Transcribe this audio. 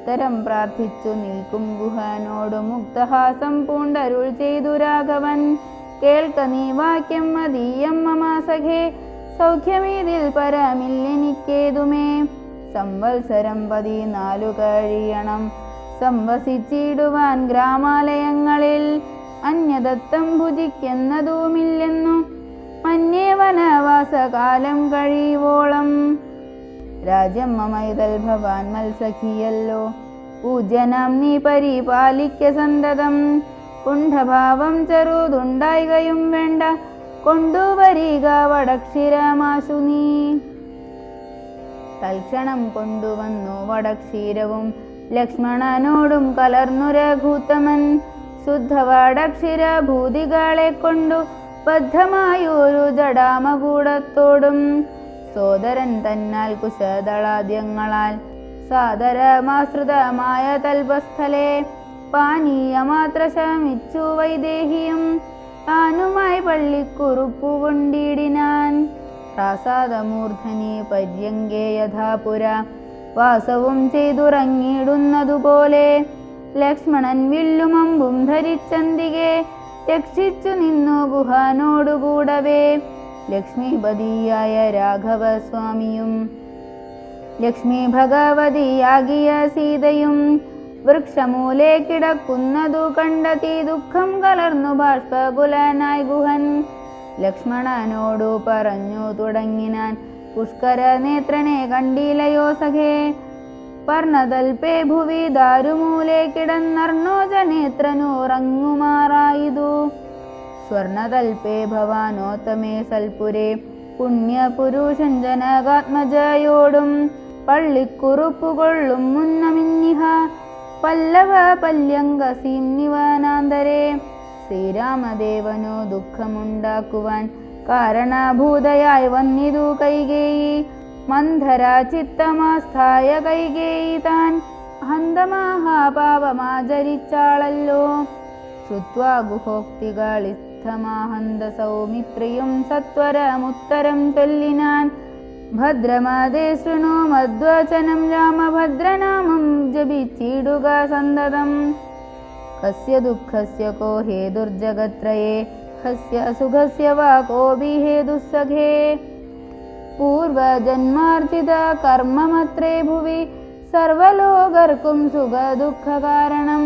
ഉത്തരം പ്രാർത്ഥിച്ചു നിൽക്കും ഗുഹനോടു മുക്തഹാസം പൂണ്ടരുൾ ചെയ്തു രാഘവൻ. കേൾക്ക നീ വാക്യം മതീയം മമാസഖേ, സൗഖ്യമീതിൽ പരമില്ലെനിക്കേതുമേ. സംവത്സരം 14 കഴിയണം സംവസിച്ചിടുവാൻ ഗ്രാമാലയങ്ങളിൽ, അന്യദത്തം ഭുജിക്കുന്നതുമില്ലെന്നു മന്യേ വനവാസകാലം കഴിയുവോളം. രാജ്യം മമൈതൽ ഭവാൻ മത്സഖിയല്ലോ, പൂജ്യനാം നീ പരിപാലിക്ക സന്തതം. കുണ്ഠഭാവം ചെറുതുണ്ടായികയും വേണ്ട, കൊണ്ടുവരിക വടക്ഷീരമാശു നീ. തൽക്ഷണം കൊണ്ടുവന്നു വടക്ഷീരവും ലക്ഷ്മണനോടും കലർന്നു രഘുത്തമൻ. ശുദ്ധ വടക്ഷീര ഭൂതികളെ കൊണ്ടു ബദ്ധമായൊരു ജടാമകൂടത്തോടും, സോദരൻ തന്നാൽ കുശദളാദ്യങ്ങളാൽ സാദരമാശ്രിതമായ തൽപസ്ഥലെ, പാനീയമാത്ര ശമിച്ചു വൈദേഹിയും താനുമായി പള്ളിക്കുറുപ്പു കൊണ്ടിടിനാൻ. പ്രാസാദമൂർധനി പര്യങ്കേ യഥാപുര വാസവും ചെയ്തുറങ്ങിടുന്നതുപോലെ, ലക്ഷ്മണൻ വില്ലും അമ്പും ധരിച്ചന്തികെ രക്ഷിച്ചു നിന്നു ഗുഹനോടുകൂടവേ. ലക്ഷ്മീപതിയായ രാഘവസ്വാമിയും ലക്ഷ്മി ഭഗവതിയാകിയ സീതയും വൃക്ഷമൂലെ കിടക്കുന്നതു കണ്ടെത്തി ദുഃഖം കലർന്നു ബാഷ്പകുലനായി ഗുഹൻ. ലക്ഷ്മണനോടു പറഞ്ഞു തുടങ്ങിനാൻ, പുഷ്കര നേത്രനെ കണ്ടിലയോ സഖേ. പർണതൽപേ ഭുവി ദാരുമൂലെ കിടന്നർണോജനേത്രനുറങ്ങുമാറായിതു. സ്വർണതൽപേ ഭവാനോത്തമേ സൽപുരേ, പുണ്യപുരുഷൻ ജനകാത്മജയോടും പള്ളിക്കുറുപ്പുകൊള്ളും മുന്നമിന്നിഹ പല്ലവ പല്യങ്കസീം നിവനാന്തരേ. ശ്രീരാമദേവനു ദുഃഖമുണ്ടാക്കുവാൻ കാരണഭൂതയായി വന്നിതു കൈകേയി. മന്ധരാ ചിത്തമാസ്ഥായ കൈകേയി താൻ ഹന്തമാഹാപാപമാചരിച്ചാളല്ലോ. ശ്രുത്വാ ഗുഹോക്തികളിസ്ഥമാഹന്ത സൗമിത്രിയും സത്വരമുത്തരം ചൊല്ലിനാൻ. ഭദ്രമാദേ ശൃണു മദ്വചനം, രാമഭദ്രനാമം ജപിച്ചിടുക സന്തതം. കസ്യ ദുഃഖസ്യ കോ ഹേതുർജഗത്രയേ, ഹസ്യ സുഖസ്യ വാ കോപി ഹേതുസ്സഖേ. പൂർവജന്മാർജിത കർമ്മമത്രേ ഭുവി സർവലോകർക്കും സുഖ ദുഃഖ കാരണം.